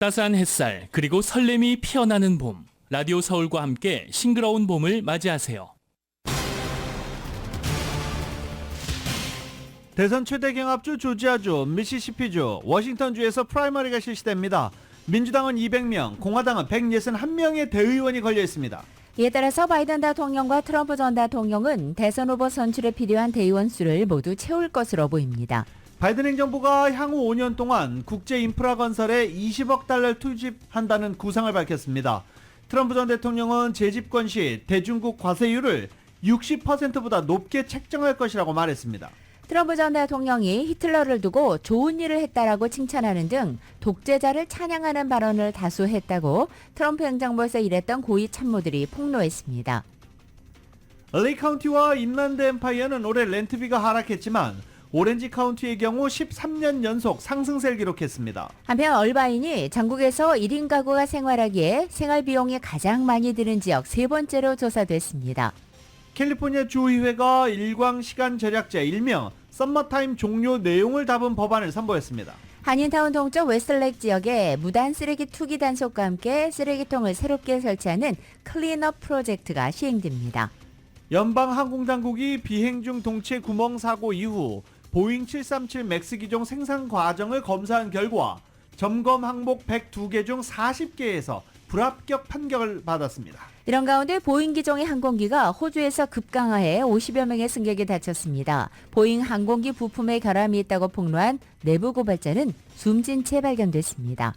따스한 햇살 그리고 설렘이 피어나는 봄. 라디오 서울과 함께 싱그러운 봄을 맞이하세요. 대선 최대 경합주 조지아주, 미시시피주, 워싱턴주에서 프라이머리가 실시됩니다. 민주당은 200명, 공화당은 161명의 대의원이 걸려 있습니다. 이에 따라서 바이든 대통령과 트럼프 전 대통령은 대선 후보 선출에 필요한 대의원 수를 모두 채울 것으로 보입니다. 바이든 행정부가 향후 5년 동안 국제 인프라 건설에 20억 달러를 투입한다는 구상을 밝혔습니다. 트럼프 전 대통령은 재집권 시 대중국 과세율을 60%보다 높게 책정할 것이라고 말했습니다. 트럼프 전 대통령이 히틀러를 두고 좋은 일을 했다라고 칭찬하는 등 독재자를 찬양하는 발언을 다수 했다고 트럼프 행정부에서 일했던 고위 참모들이 폭로했습니다. LA 카운티와 인랜드 엠파이어는 올해 렌트비가 하락했지만 오렌지 카운티의 경우 13년 연속 상승세를 기록했습니다. 한편 얼바인이 전국에서 1인 가구가 생활하기에 생활 비용이 가장 많이 드는 지역 세 번째로 조사됐습니다. 캘리포니아 주의회가 일광 시간 절약제 일명 썸머타임 종료 내용을 담은 법안을 선보였습니다. 한인타운 동쪽 웨스트렉 지역에 무단 쓰레기 투기 단속과 함께 쓰레기통을 새롭게 설치하는 클린업 프로젝트가 시행됩니다. 연방항공당국이 비행 중 동체 구멍 사고 이후 보잉 737 맥스 기종 생산 과정을 검사한 결과 점검 항목 102개 중 40개에서 불합격 판결을 받았습니다. 이런 가운데 보잉 기종의 항공기가 호주에서 급강하해 50여 명의 승객이 다쳤습니다. 보잉 항공기 부품에 결함이 있다고 폭로한 내부 고발자는 숨진 채 발견됐습니다.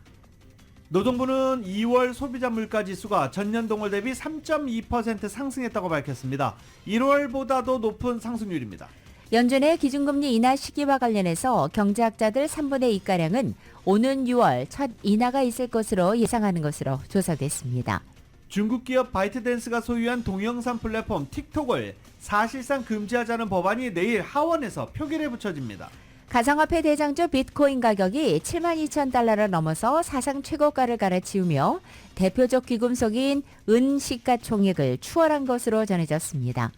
노동부는 2월 소비자 물가지수가 전년 동월 대비 3.2% 상승했다고 밝혔습니다. 1월보다도 높은 상승률입니다. 연준의 기준금리 인하 시기와 관련해서 경제학자들 3분의 2가량은 오는 6월 첫 인하가 있을 것으로 예상하는 것으로 조사됐습니다. 중국 기업 바이트댄스가 소유한 동영상 플랫폼 틱톡을 사실상 금지하자는 법안이 내일 하원에서 표결에 붙여집니다. 가상화폐 대장주 비트코인 가격이 72,000달러를 넘어서 사상 최고가를 갈아치우며 대표적 귀금속인 은 시가총액을 추월한 것으로 전해졌습니다.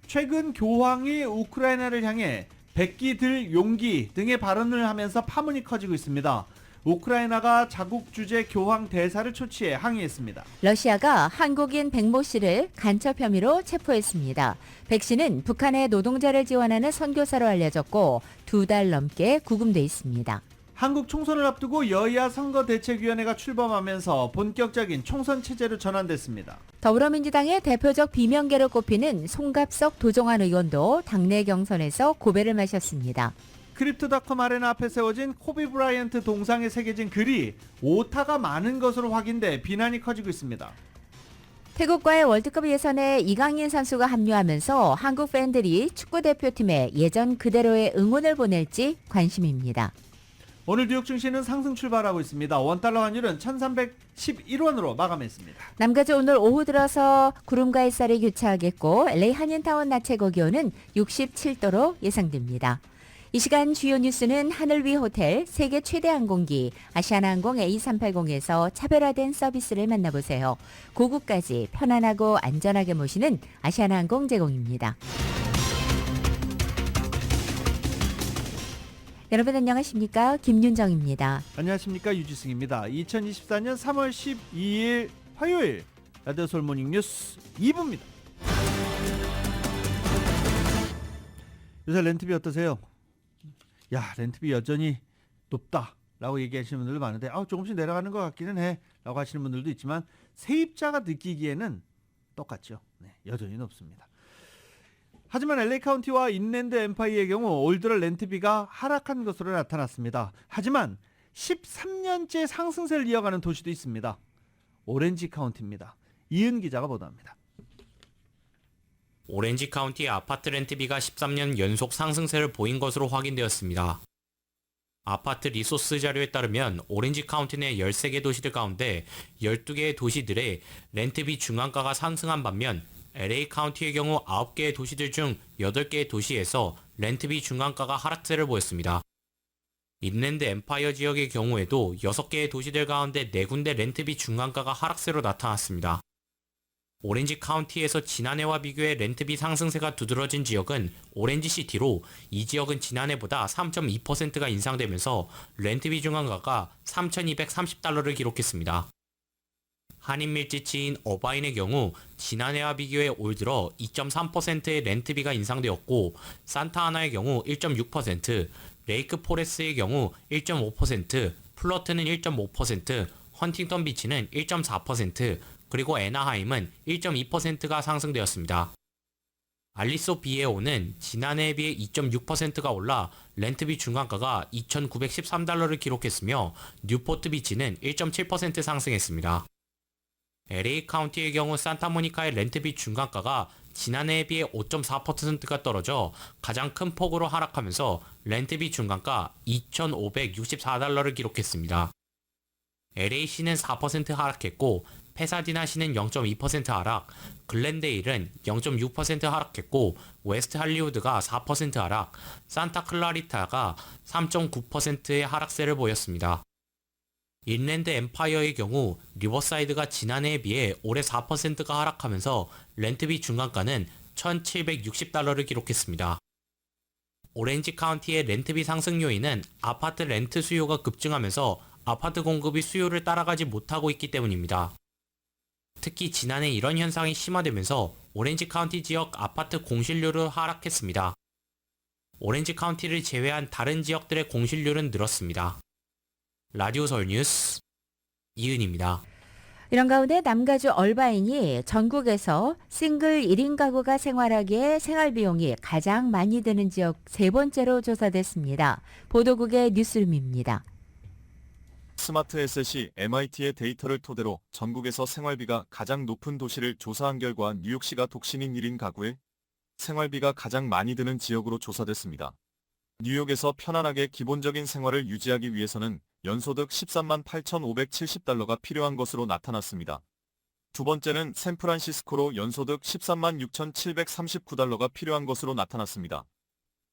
최근 교황이 우크라이나를 향해 백기 들 용기 등의 발언을 하면서 파문이 커지고 있습니다. 우크라이나가 자국 주재 교황 대사를 초치해 항의했습니다. 러시아가 한국인 백모 씨를 간첩 혐의로 체포했습니다. 백 씨는 북한의 노동자를 지원하는 선교사로 알려졌고 2달 넘게 구금돼 있습니다. 한국 총선을 앞두고 여야 선거대책위원회가 출범하면서 본격적인 총선 체제로 전환됐습니다. 더불어민주당의 대표적 비명계로 꼽히는 송갑석 도종환 의원도 당내 경선에서 고배를 마셨습니다. 크립토닷컴 아레나 앞에 세워진 코비 브라이언트 동상에 새겨진 글이 오타가 많은 것으로 확인돼 비난이 커지고 있습니다. 태국과의 월드컵 예선에 이강인 선수가 합류하면서 한국 팬들이 축구대표팀에 예전 그대로의 응원을 보낼지 관심입니다. 오늘 뉴욕 증시는 상승 출발하고 있습니다. 원달러 환율은 1311원으로 마감했습니다. 남가주 오늘 오후 들어서 구름과 햇살이 교차하겠고 LA 한인타운 낮 최고 기온은 67도로 예상됩니다. 이 시간 주요 뉴스는 하늘 위 호텔, 세계 최대 항공기, 아시아나항공 A380에서 차별화된 서비스를 만나보세요. 고국까지 편안하고 안전하게 모시는 아시아나항공 제공입니다. 여러분 안녕하십니까? 김윤정입니다. 안녕하십니까? 유지승입니다. 2024년 3월 12일 화요일 라디오 서울 모닝 뉴스 2부입니다. 요새 렌트비 어떠세요? 야, 렌트비 여전히 높다라고 얘기하시는 분들도 많은데 조금씩 내려가는 것 같기는 해 라고 하시는 분들도 있지만 세입자가 느끼기에는 똑같죠. 네, 여전히 높습니다. 하지만 LA 카운티와 인랜드 엠파이어의 경우 올 들어 렌트비가 하락한 것으로 나타났습니다. 하지만 13년째 상승세를 이어가는 도시도 있습니다. 오렌지 카운티입니다. 이은 기자가 보도합니다. 오렌지 카운티의 아파트 렌트비가 13년 연속 상승세를 보인 것으로 확인되었습니다. 아파트 리소스 자료에 따르면 오렌지 카운티 내 13개 도시들 가운데 12개의 도시들의 렌트비 중앙가가 상승한 반면 LA 카운티의 경우 9개의 도시들 중 8개의 도시에서 렌트비 중앙가가 하락세를 보였습니다. 인랜드 엠파이어 지역의 경우에도 6개의 도시들 가운데 4군데 렌트비 중앙가가 하락세로 나타났습니다. 오렌지 카운티에서 지난해와 비교해 렌트비 상승세가 두드러진 지역은 오렌지시티로 이 지역은 지난해보다 3.2%가 인상되면서 렌트비 중간가가 3,230달러를 기록했습니다. 한인밀집지인 어바인의 경우 지난해와 비교해 올 들어 2.3%의 렌트비가 인상되었고 산타아나의 경우 1.6%, 레이크 포레스의 경우 1.5%, 플러트는 1.5%, 헌팅턴 비치는 1.4%, 그리고 애나하임은 1.2%가 상승되었습니다. 알리소 비에오는 지난해에 비해 2.6%가 올라 렌트비 중간가가 2,913달러를 기록했으며 뉴포트 비치는 1.7% 상승했습니다. LA 카운티의 경우 산타모니카의 렌트비 중간가가 지난해에 비해 5.4%가 떨어져 가장 큰 폭으로 하락하면서 렌트비 중간가 2,564달러를 기록했습니다. LA시는 4% 하락했고 페사디나시는 0.2% 하락, 글렌데일은 0.6% 하락했고 웨스트 할리우드가 4% 하락, 산타클라리타가 3.9%의 하락세를 보였습니다. 인랜드 엠파이어의 경우 리버사이드가 지난해에 비해 올해 4%가 하락하면서 렌트비 중간가는 1,760달러를 기록했습니다. 오렌지 카운티의 렌트비 상승 요인은 아파트 렌트 수요가 급증하면서 아파트 공급이 수요를 따라가지 못하고 있기 때문입니다. 특히 지난해 이런 현상이 심화되면서 오렌지 카운티 지역 아파트 공실률은 하락했습니다. 오렌지 카운티를 제외한 다른 지역들의 공실률은 늘었습니다. 라디오 서울 뉴스 이은입니다. 이런 가운데 남가주 얼바인이 전국에서 싱글 1인 가구가 생활하기에 생활비용이 가장 많이 드는 지역 세 번째로 조사됐습니다. 보도국의 뉴스룸입니다. 스마트 에셋이 MIT의 데이터를 토대로 전국에서 생활비가 가장 높은 도시를 조사한 결과 뉴욕시가 독신인 1인 가구의 생활비가 가장 많이 드는 지역으로 조사됐습니다. 뉴욕에서 편안하게 기본적인 생활을 유지하기 위해서는 연소득 13만 8,570달러가 필요한 것으로 나타났습니다. 두 번째는 샌프란시스코로 연소득 13만 6,739달러가 필요한 것으로 나타났습니다.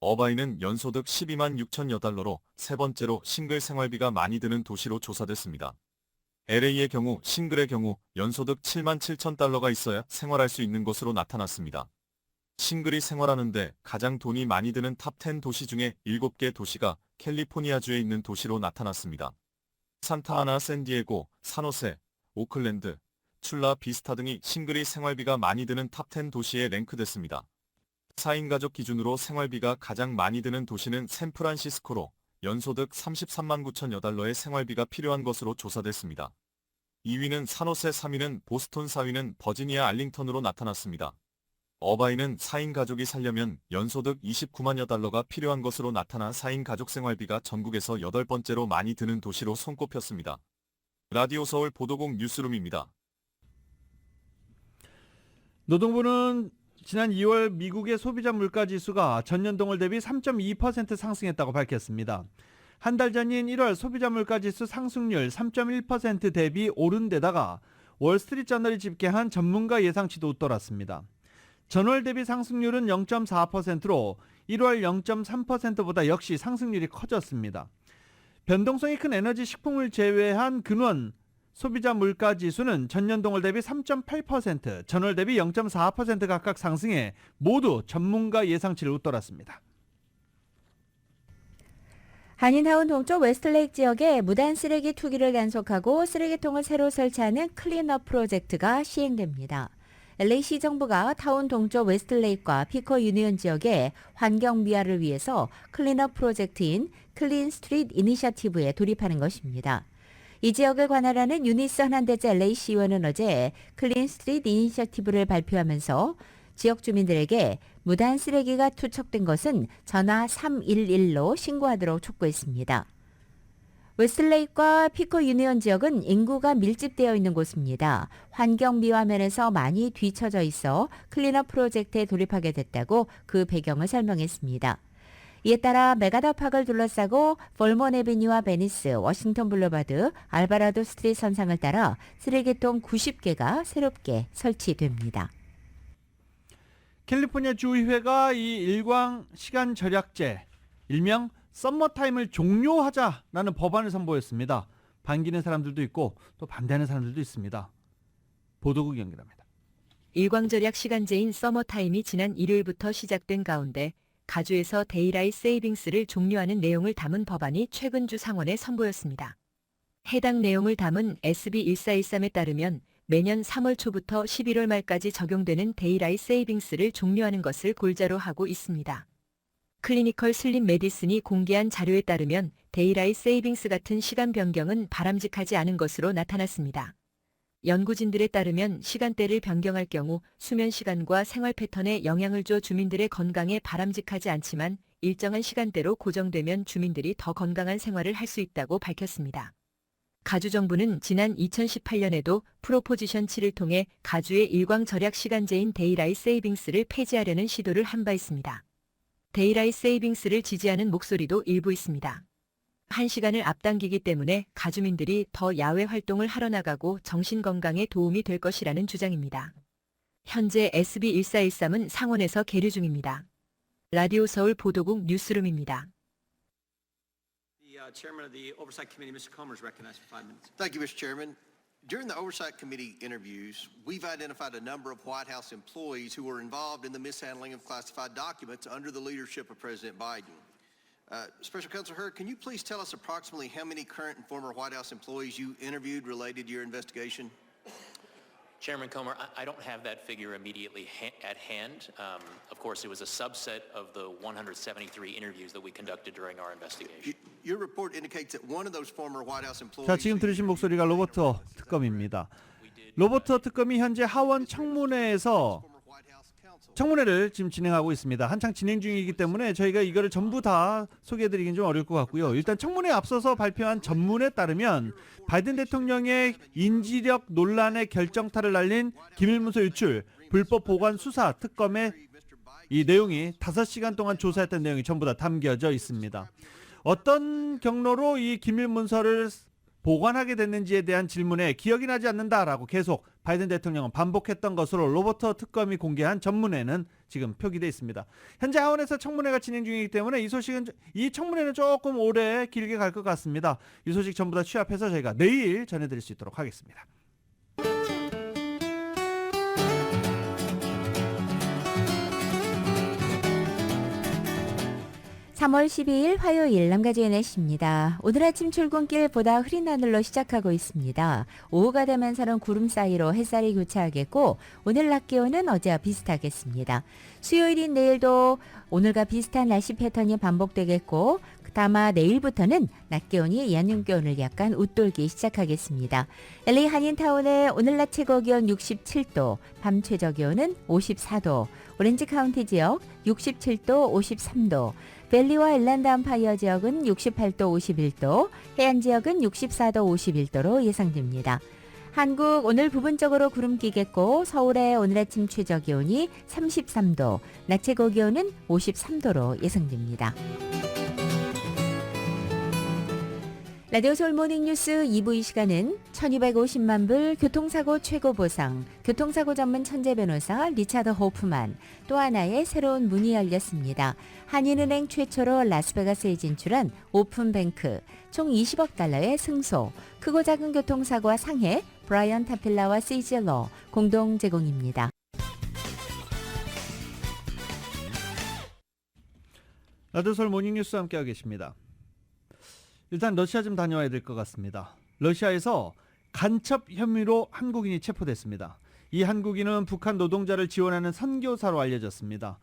어바인은 연소득 12만 6,000여달러로 세 번째로 싱글 생활비가 많이 드는 도시로 조사됐습니다. LA의 경우 싱글의 경우 연소득 7만 7,000달러가 있어야 생활할 수 있는 것으로 나타났습니다. 싱글이 생활하는데 가장 돈이 많이 드는 탑10 도시 중에 7개 도시가 캘리포니아주에 있는 도시로 나타났습니다. 산타아나, 샌디에고, 산호세, 오클랜드, 출라 비스타 등이 싱글이 생활비가 많이 드는 탑10 도시에 랭크됐습니다. 4인 가족 기준으로 생활비가 가장 많이 드는 도시는 샌프란시스코로 연소득 33만 9천여달러의 생활비가 필요한 것으로 조사됐습니다. 2위는 산호세, 3위는 보스톤, 4위는 버지니아 알링턴으로 나타났습니다. 어바인은 4인 가족이 살려면 연소득 29만여 달러가 필요한 것으로 나타나 4인 가족 생활비가 전국에서 8번째로 많이 드는 도시로 손꼽혔습니다. 라디오 서울 보도국 뉴스룸입니다. 노동부는 지난 2월 미국의 소비자 물가지수가 전년 동월 대비 3.2% 상승했다고 밝혔습니다. 한 달 전인 1월 소비자 물가지수 상승률 3.1% 대비 오른 데다가 월스트리트저널이 집계한 전문가 예상치도 웃돌았습니다. 전월 대비 상승률은 0.4%로 1월 0.3%보다 역시 상승률이 커졌습니다. 변동성이 큰 에너지 식품을 제외한 근원 소비자 물가 지수는 전년 동월 대비 3.8%, 전월 대비 0.4% 각각 상승해 모두 전문가 예상치를 웃돌았습니다. 한인타운 동쪽 웨스트레이크 지역에 무단 쓰레기 투기를 단속하고 쓰레기통을 새로 설치하는 클린업 프로젝트가 시행됩니다. LA시 정부가 타운 동쪽 웨스트레이크와 피커 유니온 지역의 환경 미화를 위해서 클린업 프로젝트인 클린 스트리트 이니셔티브에 돌입하는 것입니다. 이 지역을 관할하는 유니스 허난데즈 LA시 의원은 어제 클린 스트리트 이니셔티브를 발표하면서 지역 주민들에게 무단 쓰레기가 투척된 것은 전화 311로 신고하도록 촉구했습니다. 웨스트레이크와 피커 유니온 지역은 인구가 밀집되어 있는 곳입니다. 환경 미화 면에서 많이 뒤처져 있어 클린업 프로젝트에 돌입하게 됐다고 그 배경을 설명했습니다. 이에 따라 메가더 파크를 둘러싸고 볼먼 애비뉴와 베니스, 워싱턴 블루바드, 알바라도 스트리트 선상을 따라 쓰레기통 90개가 새롭게 설치됩니다. 캘리포니아 주의회가 이 일광 시간 절약제, 일명 썸머타임을 종료하자라는 법안을 선보였습니다. 반기는 사람들도 있고 또 반대하는 사람들도 있습니다. 보도국 연결합니다. 일광절약 시간제인 서머타임이 지난 일요일부터 시작된 가운데 가주에서 데이라이트 세이빙스를 종료하는 내용을 담은 법안이 최근 주 상원에 선보였습니다. 해당 내용을 담은 SB 1413에 따르면 매년 3월 초부터 11월 말까지 적용되는 데이라이트 세이빙스를 종료하는 것을 골자로 하고 있습니다. 클리니컬 슬립 메디슨이 공개한 자료에 따르면 데이라이트 세이빙스 같은 시간 변경은 바람직하지 않은 것으로 나타났습니다. 연구진들에 따르면 시간대를 변경할 경우 수면 시간과 생활 패턴에 영향을 줘 주민들의 건강에 바람직하지 않지만 일정한 시간대로 고정되면 주민들이 더 건강한 생활을 할 수 있다고 밝혔습니다. 가주 정부는 지난 2018년에도 프로포지션 7을 통해 가주의 일광 절약 시간제인 데이라이트 세이빙스를 폐지하려는 시도를 한 바 있습니다. 데이라이트 세이빙스를 지지하는 목소리도 일부 있습니다. 1시간을 앞당기기 때문에 가주민들이 더 야외 활동을 하러 나가고 정신건강에 도움이 될 것이라는 주장입니다. 현재 SB1413은 상원에서 계류 중입니다. 라디오 서울 보도국 뉴스룸입니다. Chairman of the Oversight Committee, Mr. Comer, is recognized for 5 minutes. Thank you, Mr. Chairman. During the Oversight Committee interviews, we've identified a number of White House employees who were involved in the mishandling of classified documents under the leadership of President Biden. Special Counsel Hurd, can you please tell us approximately how many current and former White House employees you interviewed related to your investigation? Chairman Comer, I don't have that figure immediately at hand. Of course, it was a subset of the 173 interviews that we conducted during our investigation. Your report indicates that one of those former White House employees. 자, 지금 들으신 목소리가 로버트 특검입니다. 로버트 특검이 현재 하원 청문회에서 청문회를 지금 진행하고 있습니다. 한창 진행 중이기 때문에 저희가 이거를 전부 다 소개해드리긴 좀 어려울 것 같고요. 일단 청문회에 앞서서 발표한 전문에 따르면 바이든 대통령의 인지력 논란의 결정타를 날린 기밀문서 유출, 불법 보관 수사 특검의 이 내용이 5시간 동안 조사했던 내용이 전부 다 담겨져 있습니다. 어떤 경로로 이 기밀문서를 보관하게 됐는지에 대한 질문에 기억이 나지 않는다라고 계속 바이든 대통령은 반복했던 것으로 로버트 특검이 공개한 전문회는 지금 표기되어 있습니다. 현재 하원에서 청문회가 진행 중이기 때문에 이 청문회는 조금 오래 길게 갈 것 같습니다. 이 소식 전부 다 취합해서 저희가 내일 전해드릴 수 있도록 하겠습니다. 3월 12일 화요일 남가주의 날씨입니다. 오늘 아침 출근길 보다 흐린 하늘로 시작하고 있습니다. 오후가 되면서는 구름 사이로 햇살이 교차하겠고 오늘 낮 기온은 어제와 비슷하겠습니다. 수요일인 내일도 오늘과 비슷한 날씨 패턴이 반복되겠고 다만 내일부터는 낮 기온이 연휴 기온을 약간 웃돌기 시작하겠습니다. LA 한인타운의 오늘 낮 최고 기온 67도, 밤 최저 기온은 54도, 오렌지 카운티 지역 67도, 53도, 벨리와 일랜드 암파이어 지역은 68도, 51도, 해안 지역은 64도, 51도로 예상됩니다. 한국 오늘 부분적으로 구름 끼겠고 서울의 오늘 아침 최저 기온이 33도, 낮 최고 기온은 53도로 예상됩니다. 라디오 서울 모닝뉴스 2부 이 시간은 1250만 불 교통사고 최고 보상, 교통사고 전문 천재 변호사 리차드 호프만, 또 하나의 새로운 문이 열렸습니다. 한인은행 최초로 라스베가스에 진출한 오픈뱅크, 총 20억 달러의 승소, 크고 작은 교통사고와 상해, 브라이언 타필라와 시즐러 공동 제공입니다. 라디오 서울 모닝뉴스 함께하고 계십니다. 일단 러시아 좀 다녀와야 될 것 같습니다. 러시아에서 간첩 혐의로 한국인이 체포됐습니다. 이 한국인은 북한 노동자를 지원하는 선교사로 알려졌습니다.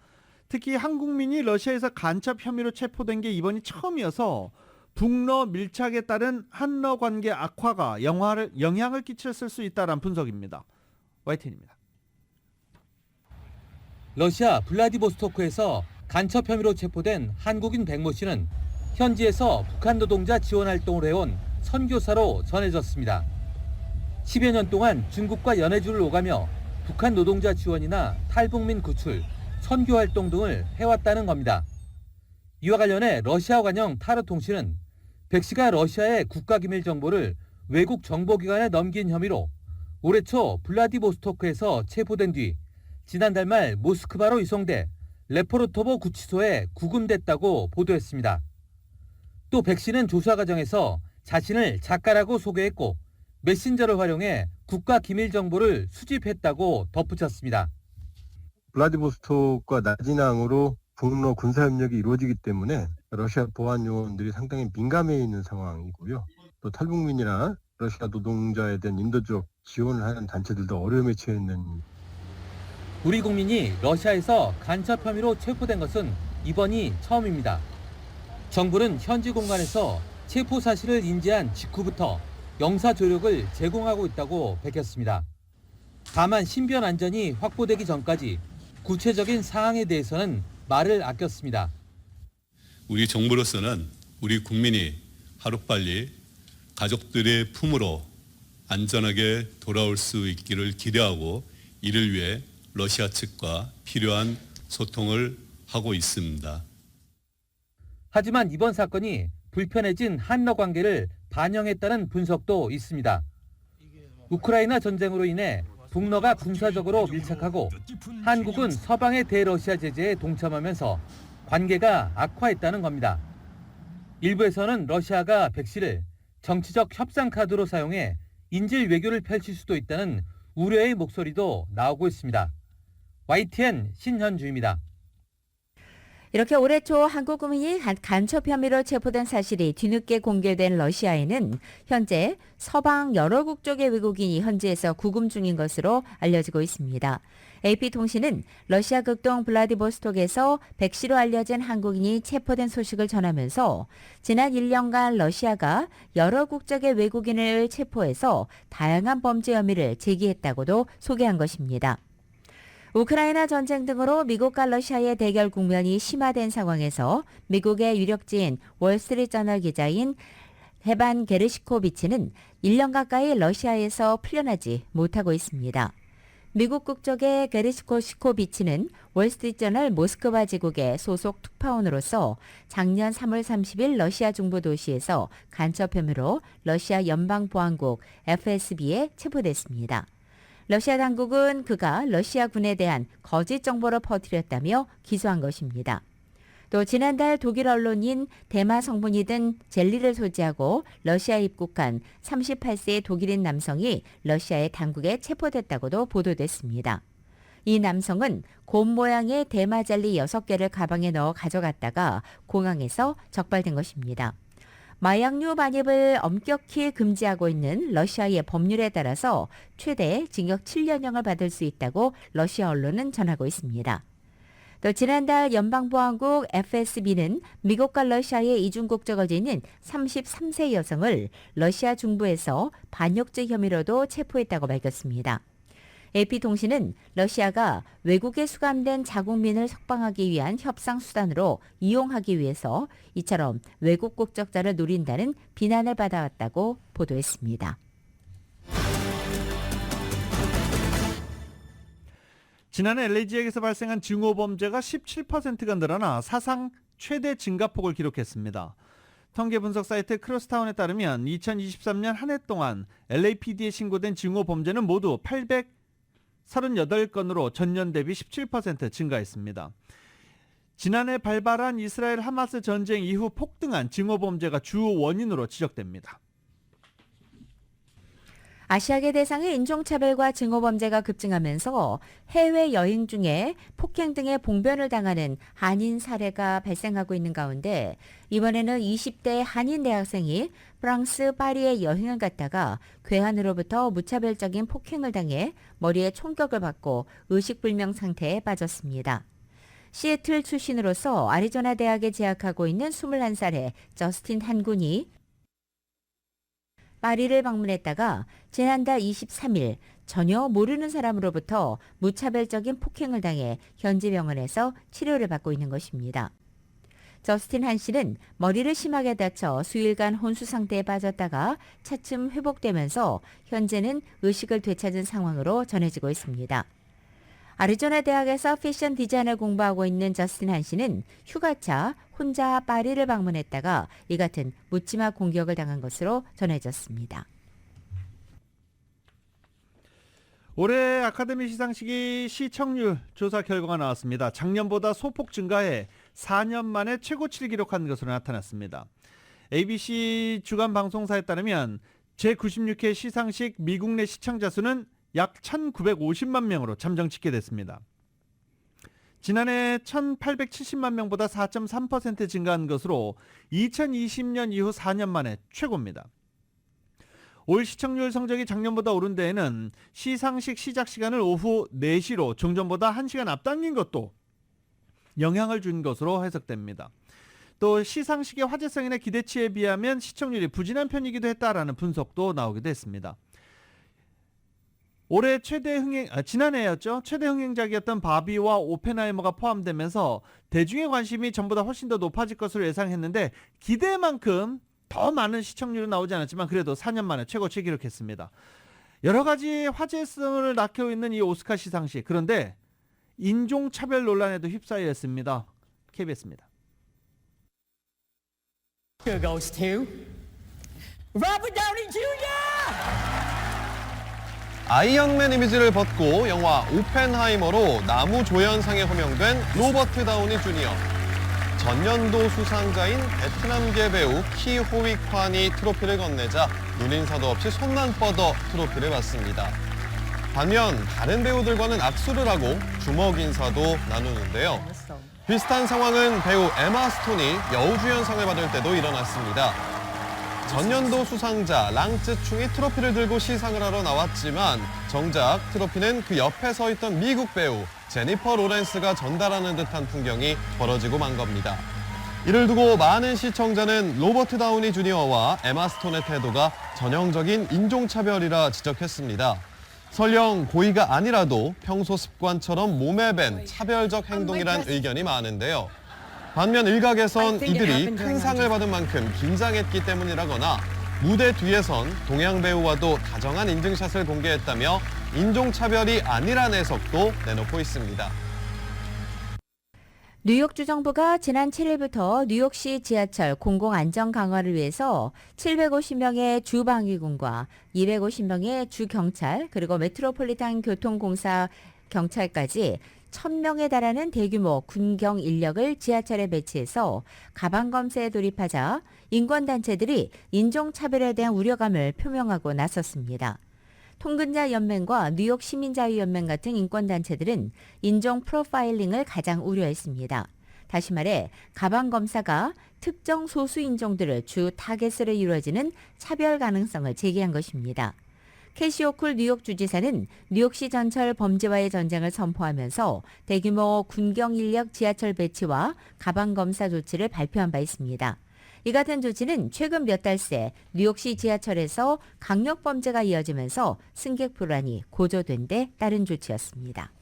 특히 한국민이 러시아에서 간첩 혐의로 체포된 게 이번이 처음이어서 북러 밀착에 따른 한러 관계 악화가 영향을 끼쳤을 수 있다는 분석입니다. YTN입니다. 러시아 블라디보스토크에서 간첩 혐의로 체포된 한국인 백모 씨는 현지에서 북한 노동자 지원 활동을 해온 선교사로 전해졌습니다. 10여 년 동안 중국과 연해줄을 오가며 북한 노동자 지원이나 탈북민 구출, 선교 활동 등을 해왔다는 겁니다. 이와 관련해 러시아 관영 타르통신은 백 씨가 러시아의 국가기밀 정보를 외국 정보기관에 넘긴 혐의로 올해 초 블라디보스토크에서 체포된 뒤 지난달 말 모스크바로 이송돼 레포르토보 구치소에 구금됐다고 보도했습니다. 또 백 씨는 조사 과정에서 자신을 작가라고 소개했고 메신저를 활용해 국가 기밀 정보를 수집했다고 덧붙였습니다. 블라디보스톡과 나진항으로 북러 군사협력이 이루어지기 때문에 러시아 보안 요원들이 상당히 민감해 있는 상황이고요. 또 탈북민이나 러시아 노동자에 대한 인도적 지원을 하는 단체들도 어려움에 처해 있는. 우리 국민이 러시아에서 간첩 혐의로 체포된 것은 이번이 처음입니다. 정부는 현지 공간에서 체포 사실을 인지한 직후부터 영사 조력을 제공하고 있다고 밝혔습니다. 다만 신변 안전이 확보되기 전까지 구체적인 사항에 대해서는 말을 아꼈습니다. 우리 정부로서는 우리 국민이 하루빨리 가족들의 품으로 안전하게 돌아올 수 있기를 기대하고 이를 위해 러시아 측과 필요한 소통을 하고 있습니다. 하지만 이번 사건이 불편해진 한러 관계를 반영했다는 분석도 있습니다. 우크라이나 전쟁으로 인해 북러가 군사적으로 밀착하고 한국은 서방의 대러시아 제재에 동참하면서 관계가 악화했다는 겁니다. 일부에서는 러시아가 백씨를 정치적 협상 카드로 사용해 인질 외교를 펼칠 수도 있다는 우려의 목소리도 나오고 있습니다. YTN 신현주입니다. 이렇게 올해 초 한국 국민이 간첩 혐의로 체포된 사실이 뒤늦게 공개된 러시아에는 현재 서방 여러 국적의 외국인이 현지에서 구금 중인 것으로 알려지고 있습니다. AP통신은 러시아 극동 블라디보스톡에서 백씨로 알려진 한국인이 체포된 소식을 전하면서 지난 1년간 러시아가 여러 국적의 외국인을 체포해서 다양한 범죄 혐의를 제기했다고도 소개한 것입니다. 우크라이나 전쟁 등으로 미국과 러시아의 대결 국면이 심화된 상황에서 미국의 유력지인 월스트리트저널 기자인 헤반 게르시코비치는 1년 가까이 러시아에서 풀려나지 못하고 있습니다. 미국 국적의 게르시코비치는 월스트리트저널 모스크바 지국의 소속 특파원으로서 작년 3월 30일 러시아 중부 도시에서 간첩 혐의로 러시아 연방보안국 FSB에 체포됐습니다. 러시아 당국은 그가 러시아군에 대한 거짓 정보를 퍼뜨렸다며 기소한 것입니다. 또 지난달 독일 언론인 대마 성분이 든 젤리를 소지하고 러시아에 입국한 38세의 독일인 남성이 러시아의 당국에 체포됐다고도 보도됐습니다. 이 남성은 곰 모양의 대마 젤리 6개를 가방에 넣어 가져갔다가 공항에서 적발된 것입니다. 마약류 반입을 엄격히 금지하고 있는 러시아의 법률에 따라서 최대 징역 7년형을 받을 수 있다고 러시아 언론은 전하고 있습니다. 또 지난달 연방보안국 FSB는 미국과 러시아의 이중 국적을 지닌 33세 여성을 러시아 중부에서 반역죄 혐의로도 체포했다고 밝혔습니다. AP통신은 러시아가 외국에 수감된 자국민을 석방하기 위한 협상 수단으로 이용하기 위해서 이처럼 외국 국적자를 노린다는 비난을 받아왔다고 보도했습니다. 지난해 LA 지역에서 발생한 증오 범죄가 17%가 늘어나 사상 최대 증가폭을 기록했습니다. 통계 분석 사이트 크로스타운에 따르면 2023년 한 해 동안 LAPD에 신고된 증오 범죄는 모두 838건으로 전년 대비 17% 증가했습니다. 지난해 발발한 이스라엘 하마스 전쟁 이후 폭등한 증오 범죄가 주 원인으로 지적됩니다. 아시아계 대상의 인종차별과 증오범죄가 급증하면서 해외 여행 중에 폭행 등의 봉변을 당하는 한인 사례가 발생하고 있는 가운데 이번에는 20대 한인 대학생이 프랑스 파리에 여행을 갔다가 괴한으로부터 무차별적인 폭행을 당해 머리에 총격을 받고 의식불명 상태에 빠졌습니다. 시애틀 출신으로서 애리조나 대학에 재학하고 있는 21살의 저스틴 한 군이 파리를 방문했다가 지난달 23일 전혀 모르는 사람으로부터 무차별적인 폭행을 당해 현지 병원에서 치료를 받고 있는 것입니다. 저스틴 한 씨는 머리를 심하게 다쳐 수일간 혼수 상태에 빠졌다가 차츰 회복되면서 현재는 의식을 되찾은 상황으로 전해지고 있습니다. 애리조나 대학에서 패션 디자인을 공부하고 있는 저스틴 한 씨는 휴가차 혼자 파리를 방문했다가 이 같은 묻지마 공격을 당한 것으로 전해졌습니다. 올해 아카데미 시상식이 시청률 조사 결과가 나왔습니다. 작년보다 소폭 증가해 4년 만에 최고치를 기록한 것으로 나타났습니다. ABC 주간 방송사에 따르면 제96회 시상식 미국 내 시청자 수는 약 1950만 명으로 잠정짓게 됐습니다. 지난해 1870만 명보다 4.3% 증가한 것으로 2020년 이후 4년 만에 최고입니다. 올 시청률 성적이 작년보다 오른 데에는 시상식 시작 시간을 오후 4시로 종전보다 1시간 앞당긴 것도 영향을 준 것으로 해석됩니다. 또 시상식의 화제성이나 기대치에 비하면 시청률이 부진한 편이기도 했다라는 분석도 나오기도 했습니다. 올해 지난해였죠. 최대 흥행작이었던 바비와 오펜하이머가 포함되면서 대중의 관심이 전보다 훨씬 더 높아질 것으로 예상했는데 기대만큼 더 많은 시청률은 나오지 않았지만 그래도 4년 만에 최고치 기록했습니다. 여러 가지 화제성을 낳고 있는 이 오스카 시상식. 그런데 인종차별 논란에도 휩싸여 있습니다. KBS입니다. Here goes to Robert Downey Jr. 아이언맨 이미지를 벗고 영화 오펜하이머로 나무조연상에 호명된 로버트 다우니 주니어. 전년도 수상자인 베트남계 배우 키 호익 환이 트로피를 건네자 눈인사도 없이 손만 뻗어 트로피를 받습니다. 반면 다른 배우들과는 악수를 하고 주먹 인사도 나누는데요. 비슷한 상황은 배우 에마 스톤이 여우주연상을 받을 때도 일어났습니다. 전년도 수상자 랑쯔충이 트로피를 들고 시상을 하러 나왔지만 정작 트로피는 그 옆에 서 있던 미국 배우 제니퍼 로렌스가 전달하는 듯한 풍경이 벌어지고 만 겁니다. 이를 두고 많은 시청자는 로버트 다우니 주니어와 에마 스톤의 태도가 전형적인 인종차별이라 지적했습니다. 설령 고의가 아니라도 평소 습관처럼 몸에 밴 차별적 행동이란 의견이 많은데요. 반면 일각에선 이들이 큰 상을 받은 만큼 긴장했기 때문이라거나 무대 뒤에선 동양 배우와도 다정한 인증샷을 공개했다며 인종차별이 아니란 해석도 내놓고 있습니다. 뉴욕주 정부가 지난 7일부터 뉴욕시 지하철 공공안전 강화를 위해서 750명의 주방위군과 250명의 주경찰 그리고 메트로폴리탄 교통공사 경찰까지 1,000명에 달하는 대규모 군경 인력을 지하철에 배치해서 가방 검사에 돌입하자 인권단체들이 인종차별에 대한 우려감을 표명하고 나섰습니다. 통근자 연맹과 뉴욕 시민자유연맹 같은 인권단체들은 인종 프로파일링을 가장 우려했습니다. 다시 말해 가방 검사가 특정 소수 인종들을 주 타겟으로 이루어지는 차별 가능성을 제기한 것입니다. 캐시 호쿨 뉴욕 주지사는 뉴욕시 전철 범죄와의 전쟁을 선포하면서 대규모 군경 인력 지하철 배치와 가방 검사 조치를 발표한 바 있습니다. 이 같은 조치는 최근 몇 달 새 뉴욕시 지하철에서 강력 범죄가 이어지면서 승객 불안이 고조된 데 따른 조치였습니다.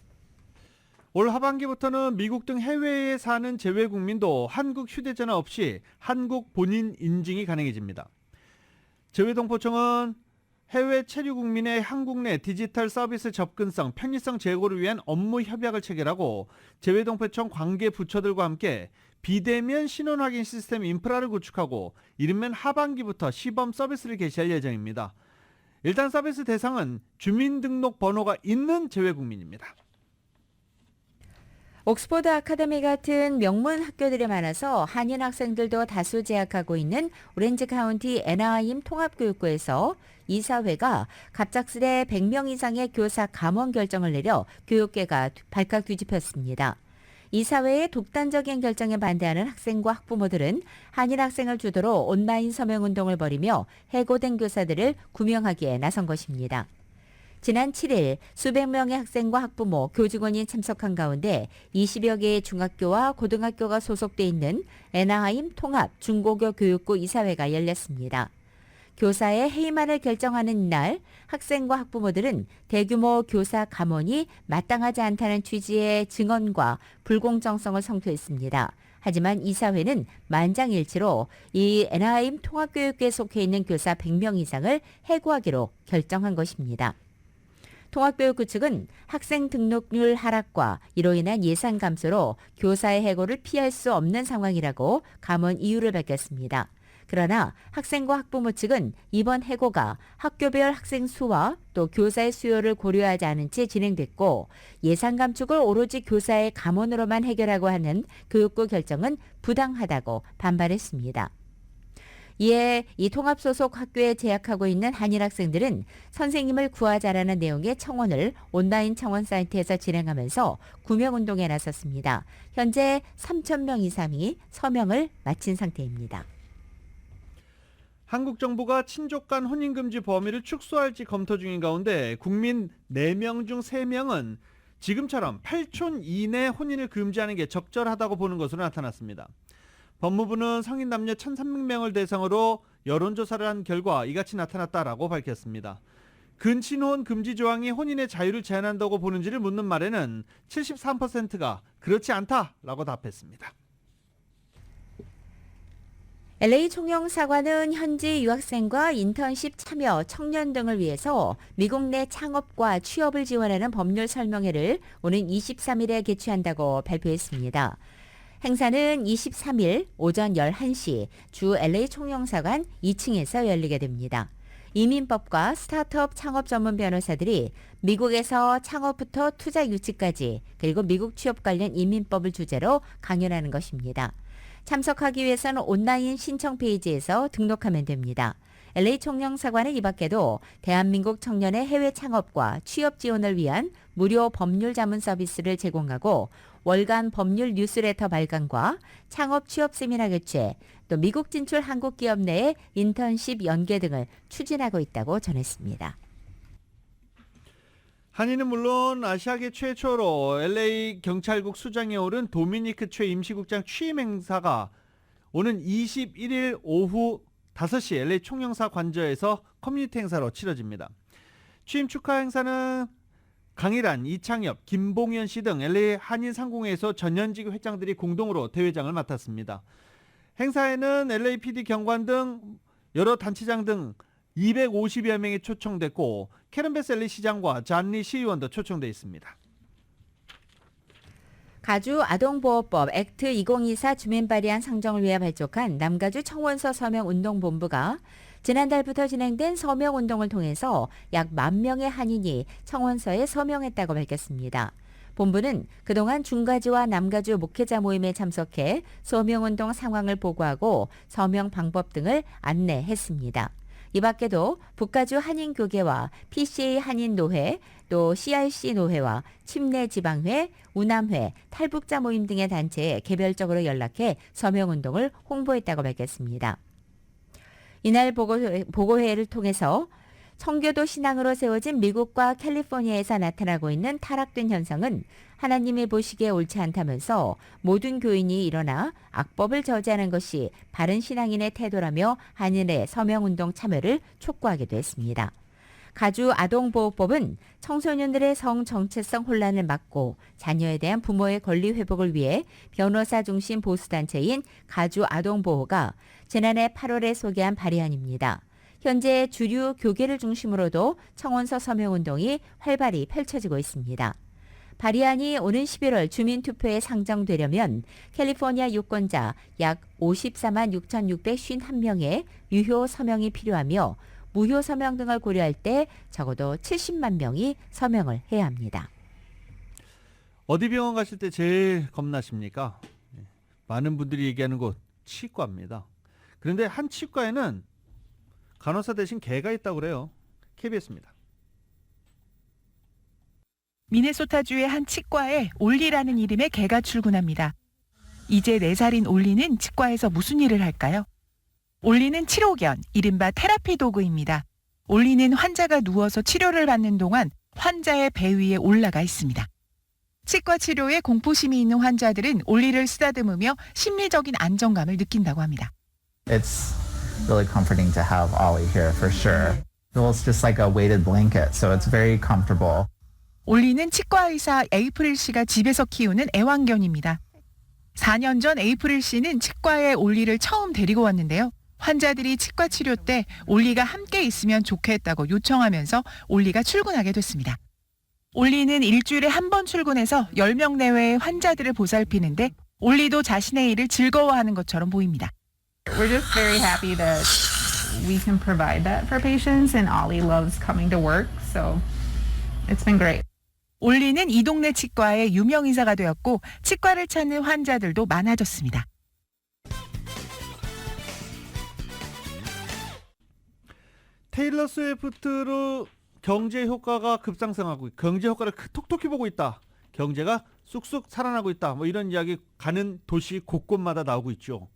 올 하반기부터는 미국 등 해외에 사는 재외 국민도 한국 휴대전화 없이 한국 본인 인증이 가능해집니다. 재외동포청은 해외 체류 국민의 한국 내 디지털 서비스 접근성, 편의성 제고를 위한 업무 협약을 체결하고 재외동포청 관계 부처들과 함께 비대면 신원 확인 시스템 인프라를 구축하고 이르면 하반기부터 시범 서비스를 개시할 예정입니다. 일단 서비스 대상은 주민등록번호가 있는 재외국민입니다. 옥스퍼드 아카데미 같은 명문 학교들이 많아서 한인 학생들도 다수 재학하고 있는 오렌지 카운티 애나하임 통합교육부에서 이사회가 갑작스레 100명 이상의 교사 감원 결정을 내려 교육계가 발칵 뒤집혔습니다. 이사회의 독단적인 결정에 반대하는 학생과 학부모들은 한인 학생을 주도로 온라인 서명운동을 벌이며 해고된 교사들을 구명하기에 나선 것입니다. 지난 7일 수백 명의 학생과 학부모, 교직원이 참석한 가운데 20여 개의 중학교와 고등학교가 소속돼 있는 애나하임 통합 중고교 교육부 이사회가 열렸습니다. 교사의 해임안을 결정하는 이날 학생과 학부모들은 대규모 교사 감원이 마땅하지 않다는 취지의 증언과 불공정성을 성토했습니다. 하지만 이사회는 만장일치로 이 애나하임 통합교육부에 속해 있는 교사 100명 이상을 해고하기로 결정한 것입니다. 통합교육부 측은 학생 등록률 하락과 이로 인한 예산 감소로 교사의 해고를 피할 수 없는 상황이라고 감원 이유를 밝혔습니다. 그러나 학생과 학부모 측은 이번 해고가 학교별 학생 수와 또 교사의 수요를 고려하지 않은 채 진행됐고 예산 감축을 오로지 교사의 감원으로만 해결하고 하는 교육부 결정은 부당하다고 반발했습니다. 이에 이 통합 소속 학교에 재학하고 있는 한인 학생들은 선생님을 구하자라는 내용의 청원을 온라인 청원 사이트에서 진행하면서 구명운동에 나섰습니다. 현재 3,000명 이상이 서명을 마친 상태입니다. 한국 정부가 친족 간 혼인금지 범위를 축소할지 검토 중인 가운데 국민 4명 중 3명은 지금처럼 8촌 이내 혼인을 금지하는 게 적절하다고 보는 것으로 나타났습니다. 법무부는 성인 남녀 1,300명을 대상으로 여론조사를 한 결과 이같이 나타났다라고 밝혔습니다. 근친혼 금지 조항이 혼인의 자유를 제한한다고 보는지를 묻는 말에는 73%가 그렇지 않다라고 답했습니다. LA 총영사관은 현지 유학생과 인턴십 참여, 청년 등을 위해서 미국 내 창업과 취업을 지원하는 법률 설명회를 오는 23일에 개최한다고 발표했습니다. 행사는 23일 오전 11시 주 LA 총영사관 2층에서 열리게 됩니다. 이민법과 스타트업 창업 전문 변호사들이 미국에서 창업부터 투자 유치까지 그리고 미국 취업 관련 이민법을 주제로 강연하는 것입니다. 참석하기 위해서는 온라인 신청 페이지에서 등록하면 됩니다. LA 총영사관은 이 밖에도 대한민국 청년의 해외 창업과 취업 지원을 위한 무료 법률 자문 서비스를 제공하고 월간 법률 뉴스레터 발간과 창업 취업 세미나 개최, 또 미국 진출 한국 기업 내의 인턴십 연계 등을 추진하고 있다고 전했습니다. 한인은 물론 아시아계 최초로 LA 경찰국 수장에 오른 도미니크 최 임시국장 취임 행사가 오는 21일 오후 5시 LA 총영사 관저에서 커뮤니티 행사로 치러집니다. 취임 축하 행사는 강일한, 이창엽, 김봉현 씨 등 LA 한인 상공회에서 전현직 회장들이 공동으로 대회장을 맡았습니다. 행사에는 LAPD 경관 등 여러 단체장 등 250여 명이 초청됐고 캐런 베스 LA 시장과 잔리 시의원도 초청돼 있습니다. 가주 아동보호법 액트 2024 주민 발의안 상정을 위해 발족한 남가주 청원서 서명운동본부가 지난달부터 진행된 서명운동을 통해서 약 10,000명의 한인이 청원서에 서명했다고 밝혔습니다. 본부는 그동안 중가주와 남가주 목회자 모임에 참석해 서명운동 상황을 보고하고 서명 방법 등을 안내했습니다. 이 밖에도 북가주 한인교계와 PCA 한인노회, 또 CRC 노회와 침례지방회, 우남회, 탈북자 모임 등의 단체에 개별적으로 연락해 서명운동을 홍보했다고 밝혔습니다. 이날 보고회를 통해서 청교도 신앙으로 세워진 미국과 캘리포니아에서 나타나고 있는 타락된 현상은 하나님이 보시기에 옳지 않다면서 모든 교인이 일어나 악법을 저지하는 것이 바른 신앙인의 태도라며 한인의 서명운동 참여를 촉구하기도 했습니다. 가주 아동보호법은 청소년들의 성 정체성 혼란을 막고 자녀에 대한 부모의 권리 회복을 위해 변호사 중심 보수단체인 가주 아동보호가 지난해 8월에 소개한 발의안입니다. 현재 주류 교계를 중심으로도 청원서 서명운동이 활발히 펼쳐지고 있습니다. 발의안이 오는 11월 주민투표에 상정되려면 캘리포니아 유권자 약 54만 6,651명의 유효 서명이 필요하며 무효 서명 등을 고려할 때 적어도 70만 명이 서명을 해야 합니다. 어디 병원 가실 때 제일 겁나십니까? 많은 분들이 얘기하는 곳 치과입니다. 그런데 한 치과에는 간호사 대신 개가 있다고 그래요. KBS입니다. 미네소타주의 한 치과에 올리라는 이름의 개가 출근합니다. 이제 4살인 올리는 치과에서 무슨 일을 할까요? 올리는 치료견, 이른바 테라피 도구입니다. 올리는 환자가 누워서 치료를 받는 동안 환자의 배 위에 올라가 있습니다. 치과 치료에 공포심이 있는 환자들은 올리를 쓰다듬으며 심리적인 안정감을 느낀다고 합니다. It's really comforting to have Ollie here for sure. Well, it's just like a weighted blanket, so it's very comfortable. 올리는 치과 의사 에이프릴 씨가 집에서 키우는 애완견입니다. 4년 전 에이프릴 씨는 치과에 올리를 처음 데리고 왔는데요. 환자들이 치과 치료 때 올리가 함께 있으면 좋겠다고 요청하면서 올리가 출근하게 됐습니다. 올리는 일주일에 한 번 출근해서 10명 내외의 환자들을 보살피는데 올리도 자신의 일을 즐거워하는 것처럼 보입니다. We're just very happy that we can provide that for patients and Ollie loves coming to work, so it's been great. 올리는 이 동네 치과의 유명 의사가 되었고 치과를 찾는 환자들도 많아졌습니다. 테일러 스위프트로 경제 효과가 급상승하고 경제 효과를 톡톡히 보고 있다. 경제가 쑥쑥 살아나고 있다. 뭐 이런 이야기 가는 도시 곳곳마다 나오고 있죠.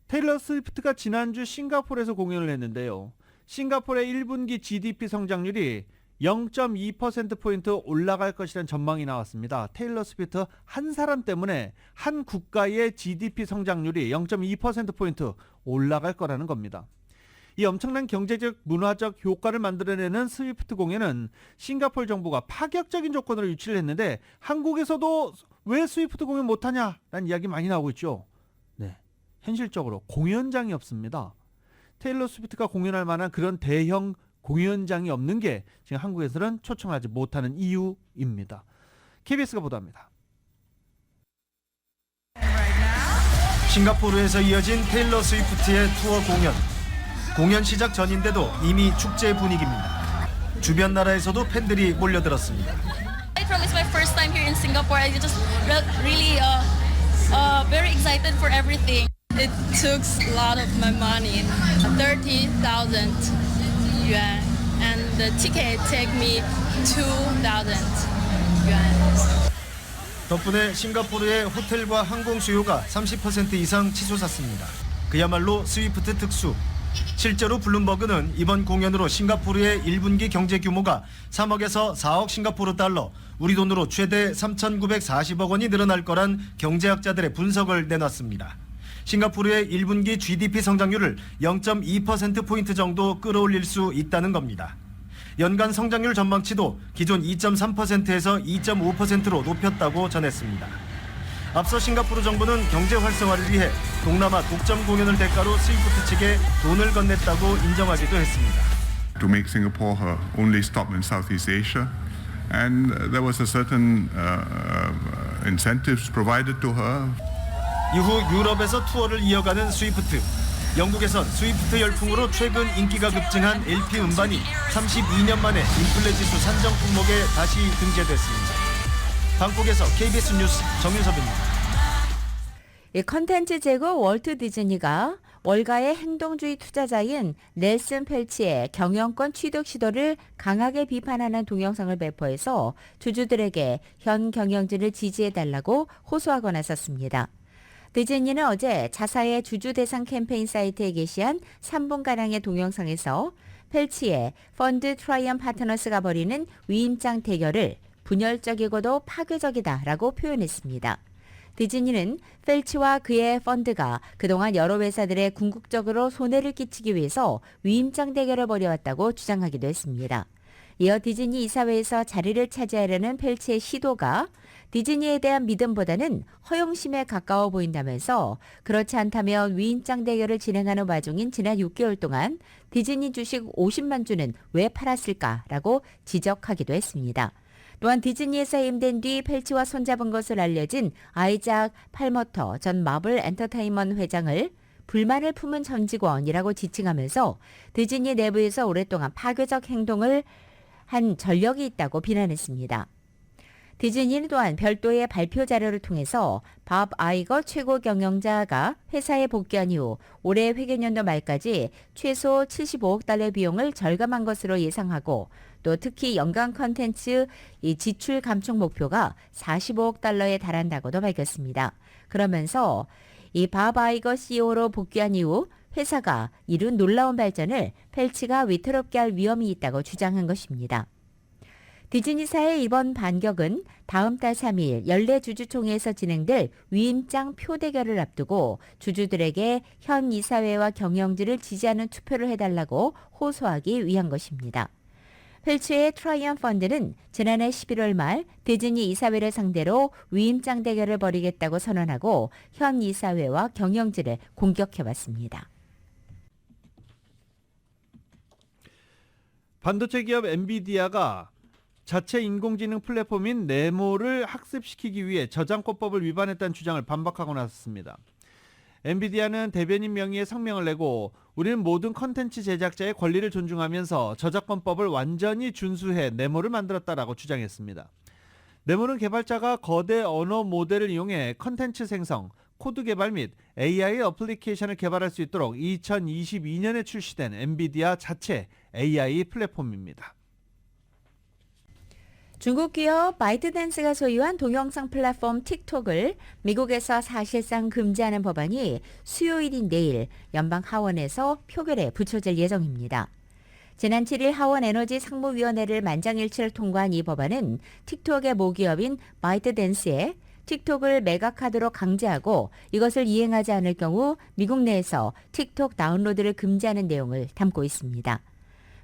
테일러 스위프트가 지난주 싱가포르에서 공연을 했는데요. 싱가포르의 1분기 GDP 성장률이 0.2%포인트 올라갈 것이라는 전망이 나왔습니다. 테일러 스위프트 한 사람 때문에 한 국가의 GDP 성장률이 0.2%포인트 올라갈 거라는 겁니다. 이 엄청난 경제적, 문화적 효과를 만들어내는 스위프트 공연은 싱가포르 정부가 파격적인 조건으로 유치를 했는데 한국에서도 왜 스위프트 공연 못하냐라는 이야기 많이 나오고 있죠. 네, 현실적으로 공연장이 없습니다. 테일러 스위프트가 공연할 만한 그런 대형 공연장이 없는 게 지금 한국에서는 초청하지 못하는 이유입니다. KBS가 보도합니다. 싱가포르에서 이어진 테일러 스위프트의 투어 공연. 공연 시작 전인데도 이미 축제 분위기입니다. 주변 나라에서도 팬들이 몰려들었습니다. It's my first time here in Singapore. I just really very excited for everything. It took a lot of my money, 30,000 yuan, and the ticket take me 2,000 yuan. 덕분에 싱가포르의 호텔과 항공 수요가 30% 이상 치솟았습니다. 그야말로 스위프트 특수. 실제로 블룸버그는 이번 공연으로 싱가포르의 1분기 경제 규모가 3억에서 4억 싱가포르 달러, 우리 돈으로 최대 3,940억 원이 늘어날 거란 경제학자들의 분석을 내놨습니다. 싱가포르의 1분기 GDP 성장률을 0.2%포인트 정도 끌어올릴 수 있다는 겁니다. 연간 성장률 전망치도 기존 2.3%에서 2.5%로 높였다고 전했습니다. 앞서 싱가포르 정부는 경제 활성화를 위해 동남아 독점 공연을 대가로 스위프트 측에 돈을 건넸다고 인정하기도 했습니다. To make Singapore her only stop in Southeast Asia, and there was a certain incentives provided to her. 이후 유럽에서 투어를 이어가는 스위프트. 영국에선 스위프트 열풍으로 최근 인기가 급증한 LP 음반이 32년 만에 인플레 지수 산정 품목에 다시 등재됐습니다. 방콕에서 KBS 뉴스 정윤섭입니다. 컨텐츠 제국 월트 디즈니가 월가의 행동주의 투자자인 넬슨 펠치의 경영권 취득 시도를 강하게 비판하는 동영상을 배포해서 주주들에게 현 경영진을 지지해달라고 호소하고 나섰습니다. 디즈니는 어제 자사의 주주 대상 캠페인 사이트에 게시한 3분가량의 동영상에서 펠치의 펀드 트라이언 파트너스가 벌이는 위임장 대결을 분열적이고도 파괴적이다라고 표현했습니다. 디즈니는 펠치와 그의 펀드가 그동안 여러 회사들의 궁극적으로 손해를 끼치기 위해서 위임장 대결을 벌여왔다고 주장하기도 했습니다. 이어 디즈니 이사회에서 자리를 차지하려는 펠치의 시도가 디즈니에 대한 믿음보다는 허영심에 가까워 보인다면서 그렇지 않다면 위임장 대결을 진행하는 와중인 지난 6개월 동안 디즈니 주식 50만 주는 왜 팔았을까라고 지적하기도 했습니다. 또한 디즈니에서 해임된 뒤 펠치와 손잡은 것으로 알려진 아이작 팔머터 전 마블 엔터테인먼트 회장을 불만을 품은 전 직원이라고 지칭하면서 디즈니 내부에서 오랫동안 파괴적 행동을 한 전력이 있다고 비난했습니다. 디즈니는 또한 별도의 발표 자료를 통해서 밥 아이거 최고 경영자가 회사에 복귀한 이후 올해 회계연도 말까지 최소 75억 달러 비용을 절감한 것으로 예상하고 또 특히 연간 컨텐츠 지출 감축 목표가 45억 달러에 달한다고도 밝혔습니다. 그러면서 이 밥 아이거 CEO로 복귀한 이후 회사가 이룬 놀라운 발전을 펠치가 위태롭게 할 위험이 있다고 주장한 것입니다. 디즈니사의 이번 반격은 다음 달 3일 연례 주주총회에서 진행될 위임장 표 대결을 앞두고 주주들에게 현 이사회와 경영진을 지지하는 투표를 해달라고 호소하기 위한 것입니다. 펠치의 트라이언 펀드는 지난해 11월 말 디즈니 이사회를 상대로 위임장 대결을 벌이겠다고 선언하고 현 이사회와 경영진을 공격해왔습니다. 반도체 기업 엔비디아가 자체 인공지능 플랫폼인 네모를 학습시키기 위해 저작권법을 위반했다는 주장을 반박하고 나섰습니다. 엔비디아는 대변인 명의의 성명을 내고 우리는 모든 컨텐츠 제작자의 권리를 존중하면서 저작권법을 완전히 준수해 네모를 만들었다라고 주장했습니다. 네모는 개발자가 거대 언어 모델을 이용해 컨텐츠 생성, 코드 개발 및 AI 어플리케이션을 개발할 수 있도록 2022년에 출시된 엔비디아 자체 AI 플랫폼입니다. 중국 기업 바이트댄스가 소유한 동영상 플랫폼 틱톡을 미국에서 사실상 금지하는 법안이 수요일인 내일 연방 하원에서 표결에 붙여질 예정입니다. 지난 7일 하원 에너지 상무위원회를 만장일치를 통과한 이 법안은 틱톡의 모기업인 바이트댄스에 틱톡을 매각하도록 강제하고 이것을 이행하지 않을 경우 미국 내에서 틱톡 다운로드를 금지하는 내용을 담고 있습니다.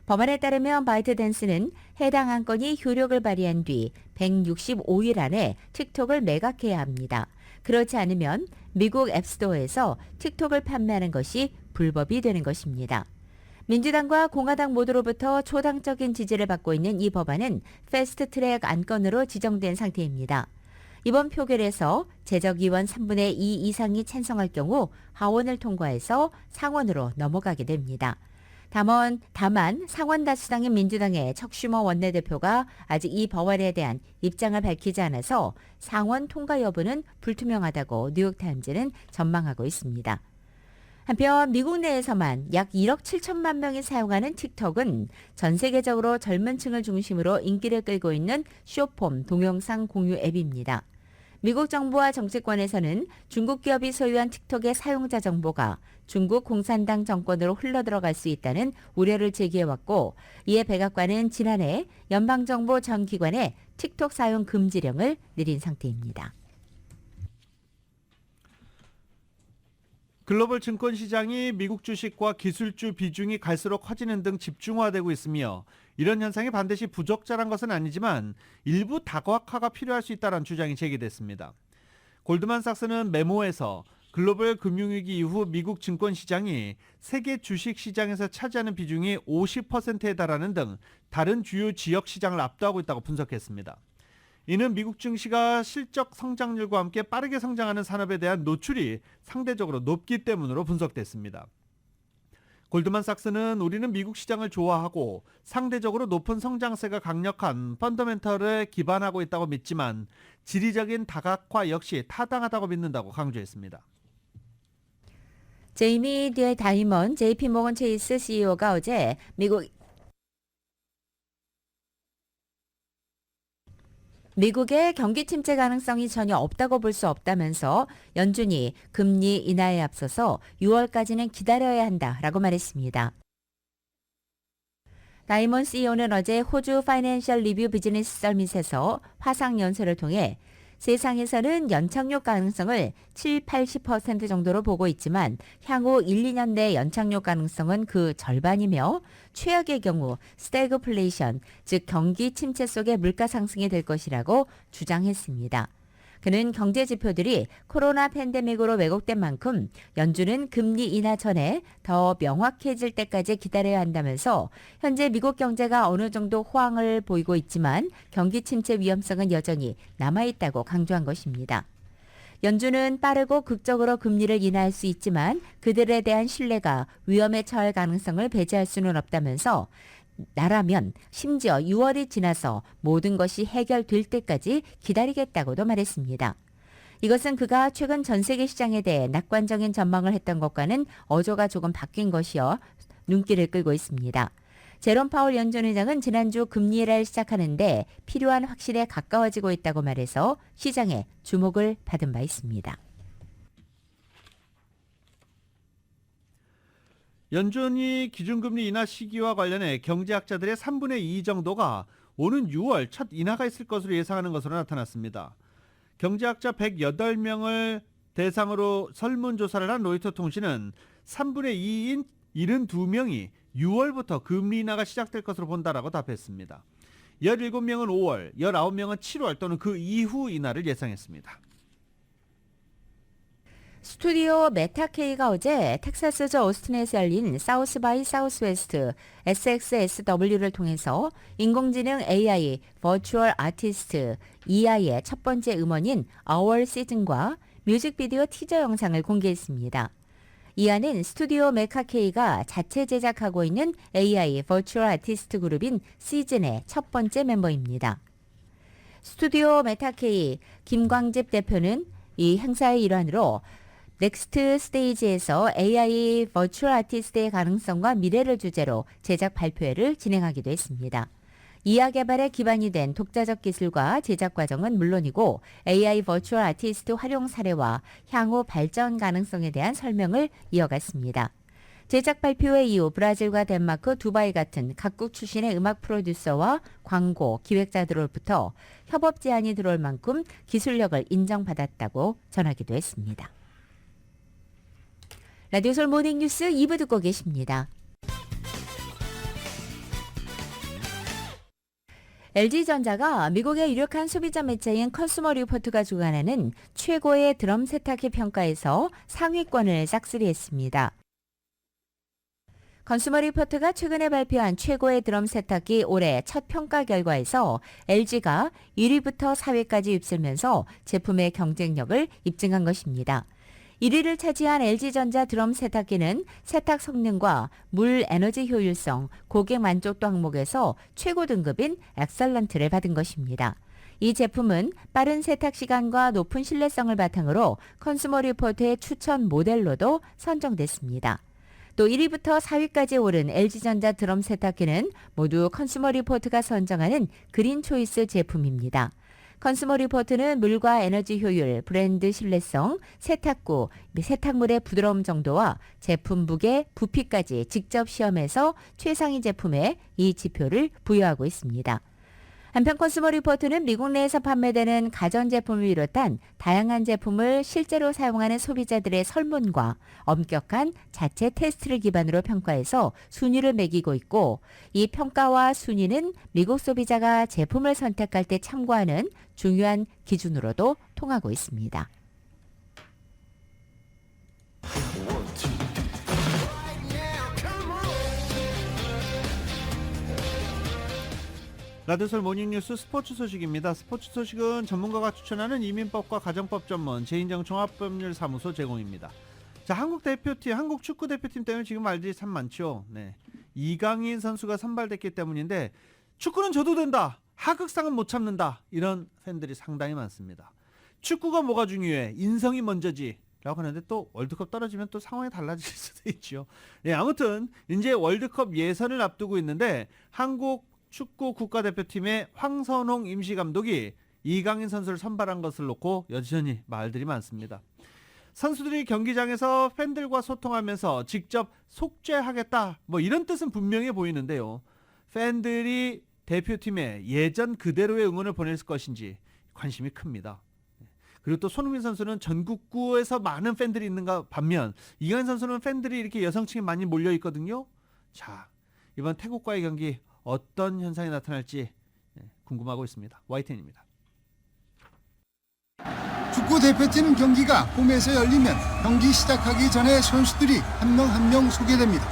법안에 따르면 바이트댄스는 해당 안건이 효력을 발휘한 뒤 165일 안에 틱톡을 매각해야 합니다. 그렇지 않으면 미국 앱스토어에서 틱톡을 판매하는 것이 불법이 되는 것입니다. 민주당과 공화당 모두로부터 초당적인 지지를 받고 있는 이 법안은 패스트트랙 안건으로 지정된 상태입니다. 이번 표결에서 제적의원 3분의 2 이상이 찬성할 경우 하원을 통과해서 상원으로 넘어가게 됩니다. 다만 상원 다수당인 민주당의 척 슈머 원내대표가 아직 이 법안에 대한 입장을 밝히지 않아서 상원 통과 여부는 불투명하다고 뉴욕타임즈는 전망하고 있습니다. 한편 미국 내에서만 약 1억 7천만 명이 사용하는 틱톡은 전 세계적으로 젊은 층을 중심으로 인기를 끌고 있는 숏폼 동영상 공유 앱입니다. 미국 정부와 정치권에서는 중국 기업이 소유한 틱톡의 사용자 정보가 중국 공산당 정권으로 흘러들어갈 수 있다는 우려를 제기해왔고 이에 백악관은 지난해 연방정부 전 기관에 틱톡 사용 금지령을 내린 상태입니다. 글로벌 증권시장이 미국 주식과 기술주 비중이 갈수록 커지는 등 집중화되고 있으며 이런 현상이 반드시 부적절한 것은 아니지만 일부 다각화가 필요할 수 있다는 주장이 제기됐습니다. 골드만삭스는 메모에서 글로벌 금융위기 이후 미국 증권시장이 세계 주식시장에서 차지하는 비중이 50%에 달하는 등 다른 주요 지역시장을 압도하고 있다고 분석했습니다. 이는 미국 증시가 실적 성장률과 함께 빠르게 성장하는 산업에 대한 노출이 상대적으로 높기 때문으로 분석됐습니다. 골드만삭스는 우리는 미국 시장을 좋아하고 상대적으로 높은 성장세가 강력한 펀더멘털에 기반하고 있다고 믿지만 지리적인 다각화 역시 타당하다고 믿는다고 강조했습니다. 제이미 디 다이먼 JP모건 체이스 CEO가 어제 미국의 경기 침체 가능성이 전혀 없다고 볼 수 없다면서 연준이 금리 인하에 앞서서 6월까지는 기다려야 한다라고 말했습니다. 다이먼 CEO는 어제 호주 파이낸셜 리뷰 비즈니스 서밋에서 화상 연설을 통해 세상에서는 연착륙 가능성을 70-80% 정도로 보고 있지만 향후 1-2년 내 연착륙 가능성은 그 절반이며 최악의 경우 스태그플레이션, 즉 경기 침체 속의 물가 상승이 될 것이라고 주장했습니다. 그는 경제 지표들이 코로나 팬데믹으로 왜곡된 만큼 연준은 금리 인하 전에 더 명확해질 때까지 기다려야 한다면서 현재 미국 경제가 어느 정도 호황을 보이고 있지만 경기 침체 위험성은 여전히 남아있다고 강조한 것입니다. 연준은 빠르고 극적으로 금리를 인하할 수 있지만 그들에 대한 신뢰가 위험에 처할 가능성을 배제할 수는 없다면서 나라면 심지어 6월이 지나서 모든 것이 해결될 때까지 기다리겠다고도 말했습니다. 이것은 그가 최근 전 세계 시장에 대해 낙관적인 전망을 했던 것과는 어조가 조금 바뀐 것이어 눈길을 끌고 있습니다. 제롬 파월 연준 의장은 지난주 금리 인하를 시작하는데 필요한 확실에 가까워지고 있다고 말해서 시장에 주목을 받은 바 있습니다. 연준이 기준금리 인하 시기와 관련해 경제학자들의 3분의 2 정도가 오는 6월 첫 인하가 있을 것으로 예상하는 것으로 나타났습니다. 경제학자 108명을 대상으로 설문조사를 한 로이터 통신은 3분의 2인 72명이 6월부터 금리 인하가 시작될 것으로 본다라고 답했습니다. 17명은 5월, 19명은 7월 또는 그 이후 인하를 예상했습니다. 스튜디오 메타K가 어제 텍사스주 오스틴에서 열린 사우스 바이 사우스웨스트 SXSW를 통해서 인공지능 AI 버추얼 아티스트 EI의 첫 번째 음원인 Our Season과 뮤직비디오 티저 영상을 공개했습니다. 이안은 스튜디오 메카K가 자체 제작하고 있는 AI 버추얼 아티스트 그룹인 시즌의 첫 번째 멤버입니다. 스튜디오 메타K 김광집 대표는 이 행사의 일환으로 넥스트 스테이지에서 AI 버추얼 아티스트의 가능성과 미래를 주제로 제작 발표회를 진행하기도 했습니다. 이하 개발에 기반이 된 독자적 기술과 제작 과정은 물론이고 AI 버추얼 아티스트 활용 사례와 향후 발전 가능성에 대한 설명을 이어갔습니다. 제작 발표회 이후 브라질과 덴마크, 두바이 같은 각국 출신의 음악 프로듀서와 광고, 기획자들로부터 협업 제안이 들어올 만큼 기술력을 인정받았다고 전하기도 했습니다. 라디오솔 모닝뉴스 2부 듣고 계십니다. LG전자가 미국의 유력한 소비자 매체인 컨슈머 리포트가 주관하는 최고의 드럼 세탁기 평가에서 상위권을 싹쓸이했습니다. 컨슈머 리포트가 최근에 발표한 최고의 드럼 세탁기 올해 첫 평가 결과에서 LG가 1위부터 4위까지 휩쓸면서 제품의 경쟁력을 입증한 것입니다. 1위를 차지한 LG전자 드럼 세탁기는 세탁 성능과 물 에너지 효율성, 고객 만족도 항목에서 최고 등급인 엑설런트를 받은 것입니다. 이 제품은 빠른 세탁 시간과 높은 신뢰성을 바탕으로 컨슈머 리포트의 추천 모델로도 선정됐습니다. 또 1위부터 4위까지 오른 LG전자 드럼 세탁기는 모두 컨슈머 리포트가 선정하는 그린 초이스 제품입니다. 컨슈머 리포트는 물과 에너지 효율, 브랜드 신뢰성, 세탁구, 세탁물의 부드러움 정도와 제품 무게, 부피까지 직접 시험해서 최상위 제품에 이 지표를 부여하고 있습니다. 한편 컨슈머 리포트는 미국 내에서 판매되는 가전제품을 비롯한 다양한 제품을 실제로 사용하는 소비자들의 설문과 엄격한 자체 테스트를 기반으로 평가해서 순위를 매기고 있고 이 평가와 순위는 미국 소비자가 제품을 선택할 때 참고하는 중요한 기준으로도 통하고 있습니다. 라디오솔 모닝뉴스 스포츠 소식입니다. 스포츠 소식은 전문가가 추천하는 이민법과 가정법 전문 제2정종합법률사무소 제공입니다. 자, 한국 축구 대표팀 때문에 지금 말들이 참 많죠. 네. 이강인 선수가 선발됐기 때문인데 축구는 져도 된다. 하극상은 못 참는다. 이런 팬들이 상당히 많습니다. 축구가 뭐가 중요해? 인성이 먼저지. 라고 하는데 또 월드컵 떨어지면 또 상황이 달라질 수도 있죠. 네, 아무튼 이제 월드컵 예선을 앞두고 있는데 한국 축구 국가대표팀의 황선홍 임시감독이 이강인 선수를 선발한 것을 놓고 여전히 말들이 많습니다. 선수들이 경기장에서 팬들과 소통하면서 직접 속죄하겠다 뭐 이런 뜻은 분명해 보이는데요. 팬들이 대표팀에 예전 그대로의 응원을 보낼 것인지 관심이 큽니다. 그리고 또 손흥민 선수는 전국구에서 많은 팬들이 있는가 반면 이강인 선수는 팬들이 이렇게 여성층이 많이 몰려 있거든요. 자, 이번 태국과의 경기 어떤 현상이 나타날지 궁금하고 있습니다. YTN입니다. 축구 대표팀 경기가 홈에서 열리면 경기 시작하기 전에 선수들이 한 명 한 명 소개됩니다.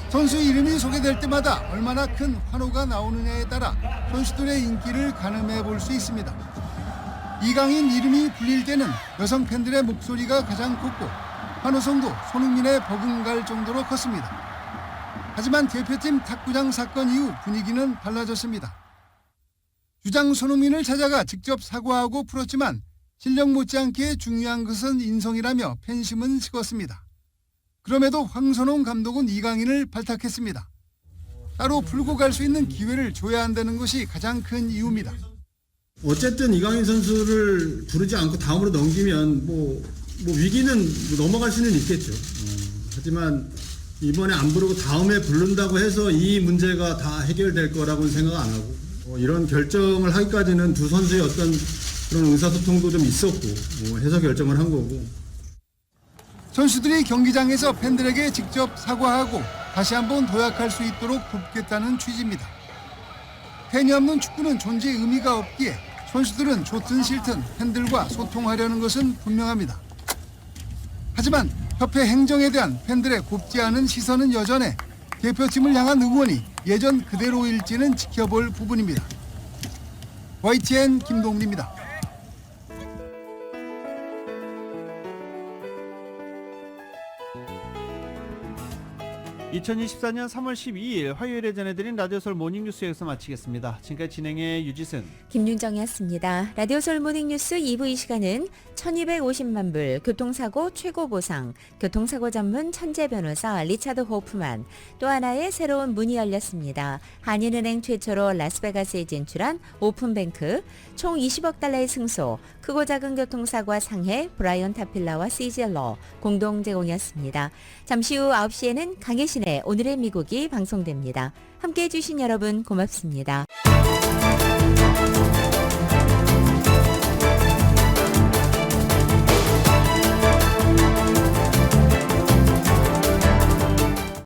선수 이름이 소개될 때마다 얼마나 큰 환호가 나오느냐에 따라 선수들의 인기를 가늠해 볼 수 있습니다. 이강인 이름이 불릴 때는 여성 팬들의 목소리가 가장 컸고 환호성도 손흥민에 버금갈 정도로 컸습니다. 하지만 대표팀 탁구장 사건 이후 분위기는 달라졌습니다. 주장 손흥민을 찾아가 직접 사과하고 풀었지만 실력 못지않게 중요한 것은 인성이라며 팬심은 식었습니다. 그럼에도 황선홍 감독은 이강인을 발탁했습니다. 따로 풀고 갈 수 있는 기회를 줘야 한다는 것이 가장 큰 이유입니다. 어쨌든 이강인 선수를 부르지 않고 다음으로 넘기면 뭐 위기는 넘어갈 수는 있겠죠. 하지만 이번에 안 부르고 다음에 부른다고 해서 이 문제가 다 해결될 거라고는 생각 안 하고 이런 결정을 하기까지는 두 선수의 어떤 그런 의사소통도 좀 있었고 해서 결정을 한 거고. 선수들이 경기장에서 팬들에게 직접 사과하고 다시 한번 도약할 수 있도록 돕겠다는 취지입니다. 팬이 없는 축구는 존재 의미가 없기에 선수들은 좋든 싫든 팬들과 소통하려는 것은 분명합니다. 하지만 협회 행정에 대한 팬들의 곱지 않은 시선은 여전해 대표팀을 향한 응원이 예전 그대로일지는 지켜볼 부분입니다. YTN 김동훈입니다. 2024년 3월 12일 화요일에 전해드린 라디오솔 모닝뉴스 여기서 마치겠습니다. 지금까지 진행의 유지승, 김윤정이었습니다. 라디오솔 모닝뉴스 2부 이 시간은 1250만 불 교통사고 최고 보상, 교통사고 전문 천재 변호사 리차드 호프만, 또 하나의 새로운 문이 열렸습니다. 한인은행 최초로 라스베가스에 진출한 오픈뱅크, 총 20억 달러의 승소, 크고 작은 교통사고와 상해 브라이언 타필라와 시젤러 공동 제공이었습니다. 잠시 후 9시에는 강혜신의 오늘의 미국이 방송됩니다. 함께해 주신 여러분 고맙습니다.